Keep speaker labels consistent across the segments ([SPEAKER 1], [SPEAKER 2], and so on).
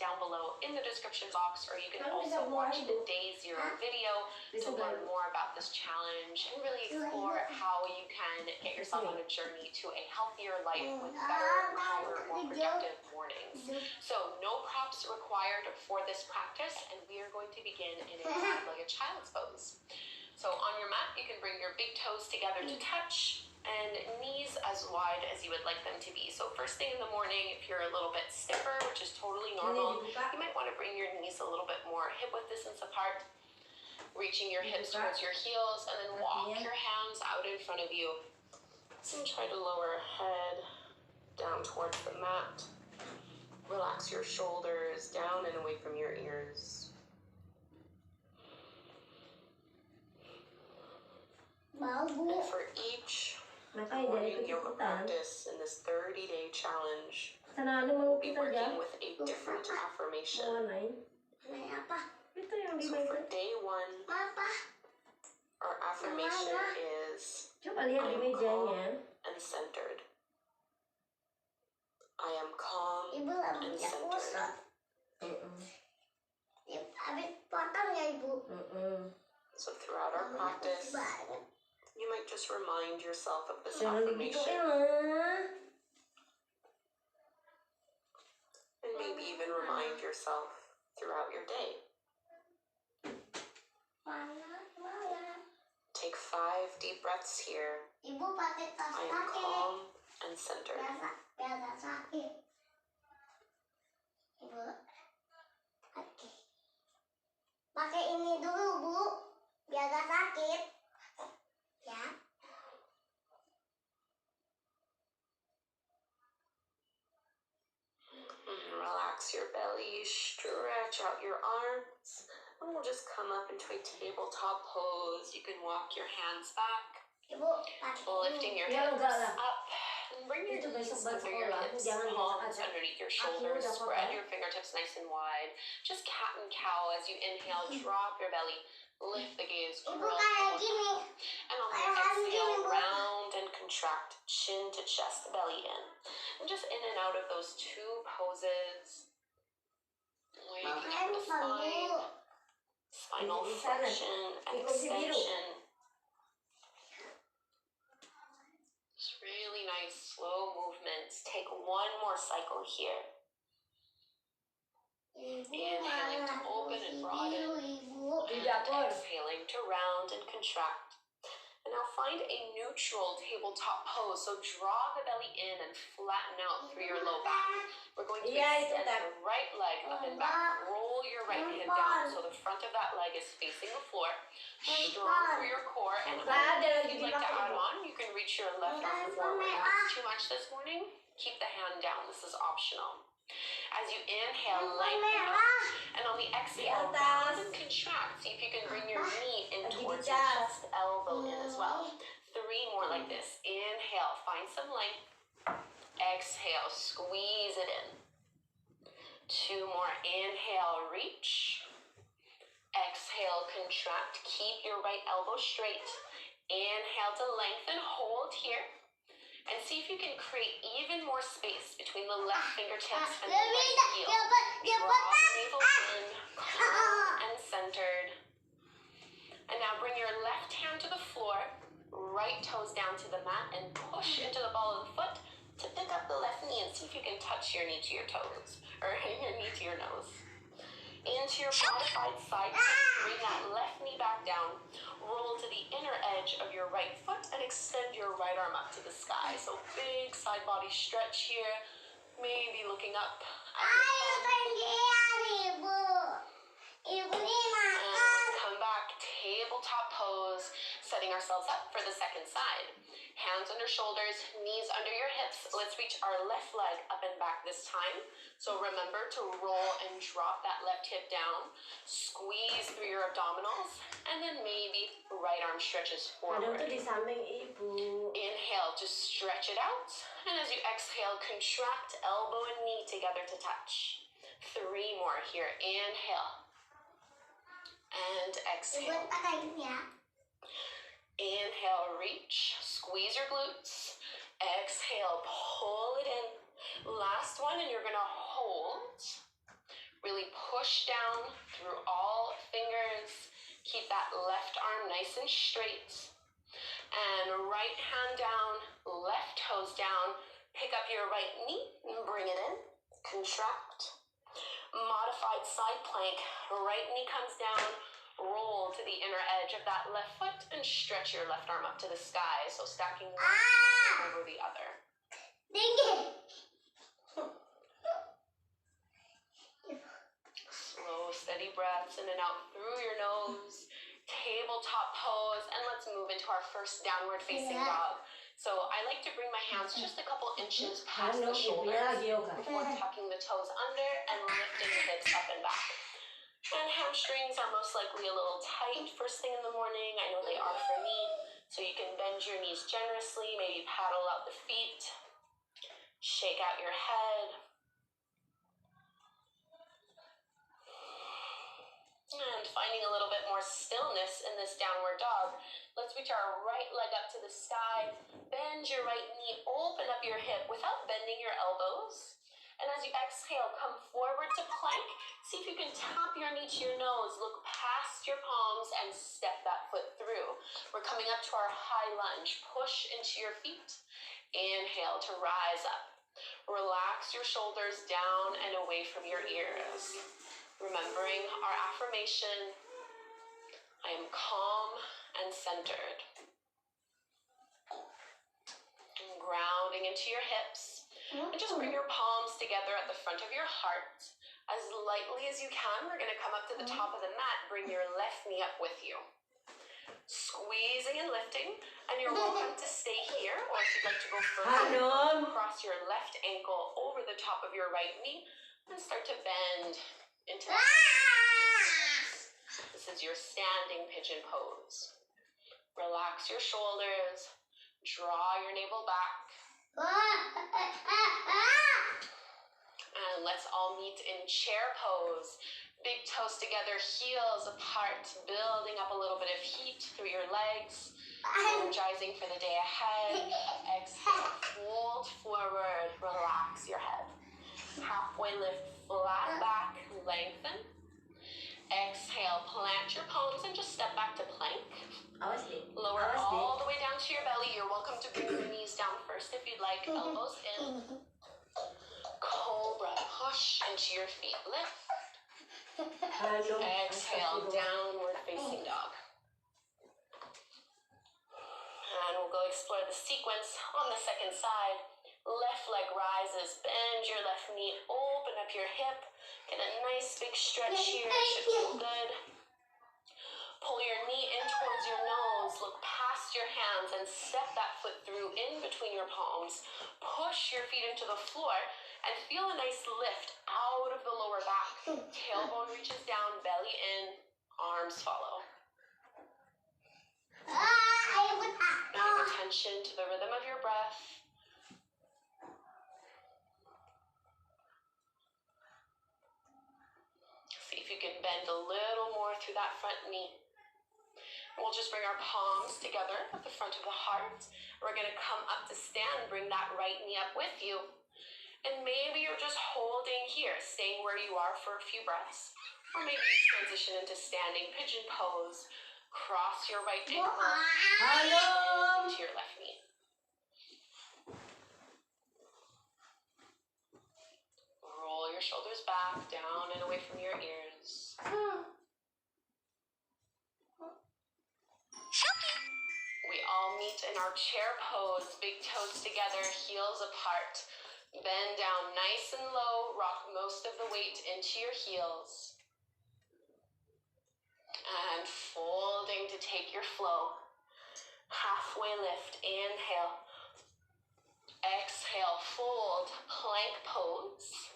[SPEAKER 1] down below in the description box, or you can also watch the day 0 video to learn more about this challenge and really explore how you can get yourself on a journey to a healthier life with better, calmer, more productive mornings. So no props required for this practice, and we are going to begin in a five-legged child's pose. So on your mat, you can bring your big toes together to touch and knees as wide as you would like them to be. So first thing in the morning, if you're a little bit stiffer, which is totally normal, you might want to bring your knees a little bit more hip width distance apart, reaching your hips towards your heels, and then walk your hands out in front of you. And try to lower head down towards the mat. Relax your shoulders down and away from your ears. And for each morning yoga practice in this 30-day challenge, we'll be working with a different affirmation. So for day 1, our affirmation is, I am calm and centered. I am calm and centered. So throughout our practice, you might just remind yourself of this affirmation. And maybe even remind yourself throughout your day. Take 5 deep breaths here. I am calm and centered.
[SPEAKER 2] Pakai ini dulu, Bu. Biar gak sakit. Ya.
[SPEAKER 1] Relax your belly, stretch out your arms, and we'll just come up into a tabletop pose. You can walk your hands back, lifting your hips up, and bring your knees under your hips, palms underneath your shoulders, spread your fingertips nice and wide. Just cat and cow as you inhale, drop your belly, lift the gaze, curl forward, and on the exhale, round and contract, chin to chest, belly in. And just in and out of those 2 poses, waking up the spine, spinal flexion and extension. Just really nice, slow movements. Take 1 more cycle here. Inhaling to open and broaden, and exhaling to round and contract. And now find a neutral tabletop pose. So draw the belly in and flatten out through your low back. We're going to extend the right leg up and back. Roll your right hip down so the front of that leg is facing the floor. Strong through your core. And if you'd like to add on, you can reach your left arm forward. If it's too much this morning, keep the hand down. This is optional. As you inhale, lengthen up, and on the exhale, round and contract. See if you can bring your knee in towards your chest, elbow in as well. 3 more like this. Inhale, find some length. Exhale, squeeze it in. 2 more. Inhale, reach. Exhale, contract. Keep your right elbow straight. Inhale to lengthen, hold here. And see if you can create even more space between the left fingertips and the right heel. Draw the navel in, calm and centered. And now bring your left hand to the floor, right toes down to the mat, and push into the ball of the foot to pick up the left knee, and see if you can touch your knee to your toes, or your knee to your nose. Into your modified side plank, bring that left knee back down, roll to the inner edge of your right foot, and extend your right arm up to the sky. So big side body stretch here, maybe looking up. And come back, tabletop pose, setting ourselves up for the second side. Hands under shoulders, knees under your hips. Let's reach our left leg up and back this time. So remember to roll and drop that left hip down. Squeeze through your abdominals, and then maybe right arm stretches forward. Inhale, just stretch it out. And as you exhale, contract elbow and knee together to touch. 3 more here. Inhale. And exhale. Inhale, reach, squeeze your glutes. Exhale, pull it in. Last one, and you're gonna hold. push down through all fingers. Keep that left arm nice and straight. And right hand down, left toes down. Pick up your right knee and bring it in. Contract. Modified side plank. Right knee comes down. Roll to the inner edge of that left foot and stretch your left arm up to the sky. So stacking one shoulder over the other.
[SPEAKER 2] Ding it.
[SPEAKER 1] Slow, steady breaths in and out through your nose. Tabletop pose, and let's move into our first downward facing dog. So I like to bring my hands just a couple inches past the shoulders before tucking the toes under and lifting the hips up and back. And hamstrings are most likely a little tight first thing in the morning. I know they are for me. So you can bend your knees generously, maybe paddle out the feet, shake out your head. And finding a little bit more stillness in this downward dog, let's reach our right leg up to the sky, bend your right knee, open up your hip without bending your elbows. And as you exhale, come forward to plank. See if you can tap your knee to your nose, look past your palms and step that foot through. We're coming up to our high lunge. Push into your feet. Inhale to rise up. Relax your shoulders down and away from your ears. Remembering our affirmation, I am calm and centered. And grounding into your hips. And just bring your palms together at the front of your heart. As lightly as you can, we're going to come up to the top of the mat. Bring your left knee up with you. Squeezing and lifting. And you're welcome to stay here, or if you'd like to go further, cross your left ankle over the top of your right knee and start to bend into that. This is your standing pigeon pose. Relax your shoulders. Draw your navel back. And let's all meet in chair pose. Big toes together, heels apart, building up a little bit of heat through your legs. Energizing for the day ahead. Exhale, fold forward, relax your head. Halfway lift, flat back, lengthen. Exhale, plant your palms and just step back to plank. Lower all the way down to your belly. You're welcome to bring your knees down first if you'd like. Elbows in. Cobra, push into your feet. Lift. Exhale, downward facing dog. And we'll go explore the sequence on the second side. Left leg rises, bend your left knee, open up your hip. Get a nice big stretch here, should feel good. Pull your knee in towards your nose, look past your hands and step that foot through in between your palms. Push your feet into the floor and feel a nice lift out of the lower back. Tailbone reaches down, belly in, arms follow. Paying attention to the rhythm of your breath. See if you can bend a little more through that front knee. We'll just bring our palms together at the front of the heart. We're going to come up to stand, bring that right knee up with you. And maybe you're just holding here, staying where you are for a few breaths. Or maybe you transition into standing pigeon pose. Cross your right ankle into your left knee. Roll your shoulders back, down and away from your ears. We all meet in our chair pose, big toes together, heels apart. Bend down nice and low, rock most of the weight into your heels. And folding to take your flow. Halfway lift, inhale. Exhale, fold, plank pose.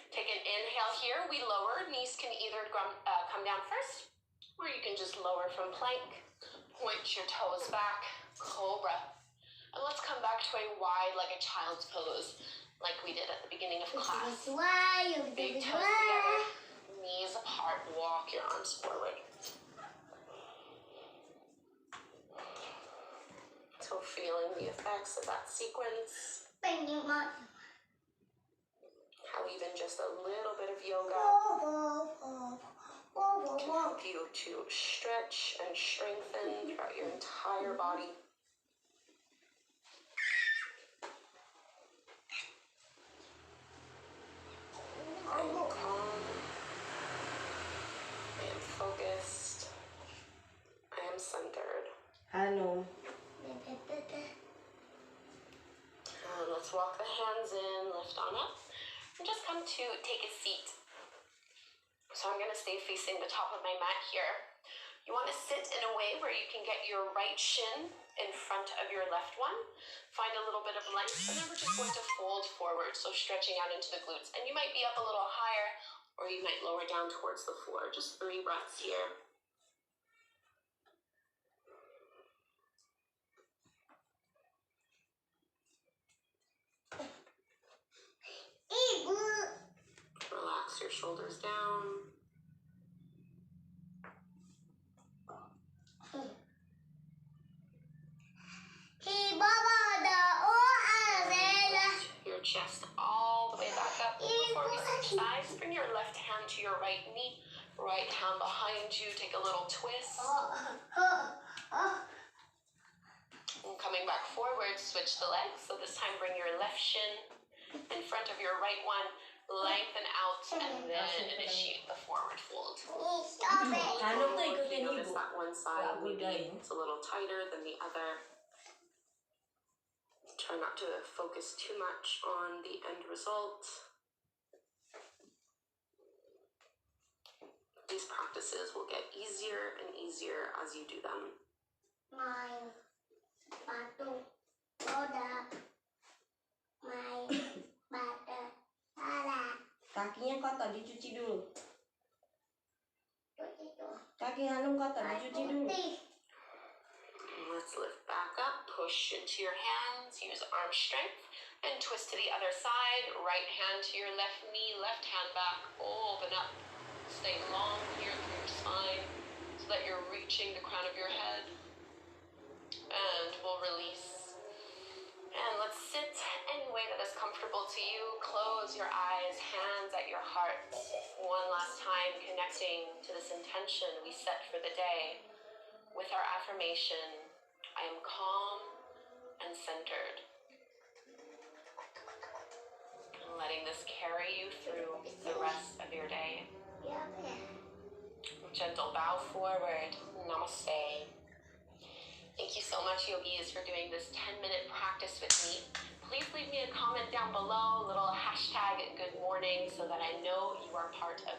[SPEAKER 1] Take an inhale here, we lower. Knees can either come down first, or you can just lower from plank. Point your toes back, cobra. And let's come back to a wide-legged child's pose, like we did at the beginning of class. Big toes together, knees apart, walk your arms forward. So feeling the effects of that sequence. How even just a little bit of yoga can help you to stretch and strengthen throughout your entire body. I am calm. I am focused. I am centered.
[SPEAKER 3] Ano?
[SPEAKER 1] Let's walk the hands in, lift on up, and just come to take a seat. So I'm going to stay facing the top of my mat here. You want to sit in a way where you can get your right shin in front of your left one. Find a little bit of length, and then we're just going to fold forward, so stretching out into the glutes. And you might be up a little higher, or you might lower down towards the floor. Just 3 breaths here. Relax your shoulders down. Lift your chest all the way back up. Before we switch sides, bring your left hand to your right knee, right hand behind you. Take a little twist. And coming back forward, switch the legs. So this time bring your left shin in front of your right one. Lengthen out and then initiate the forward fold. If you notice that one side maybe it's a little tighter than the other, try not to focus too much on the end result. These practices will get easier and easier as you do them.
[SPEAKER 3] Kakinya kotor, dicuci dulu. Kaki Hanum kotor, dicuci dulu.
[SPEAKER 1] Let's lift back up, push into your hands, use arm strength, and twist to the other side. Right hand to your left knee, left hand back, open up. Stay long here through your spine so that you're reaching the crown of your head. And we'll release. And let's sit any way that is comfortable to you. Close your eyes, hands at your heart. One last time, connecting to this intention we set for the day with our affirmation, I am calm and centered. And letting this carry you through the rest of your day. Gentle bow forward. Namaste. Thank you so much, yogis, for doing this 10-minute practice with me. Please leave me a comment down below, little hashtag good morning, so that I know you are part of the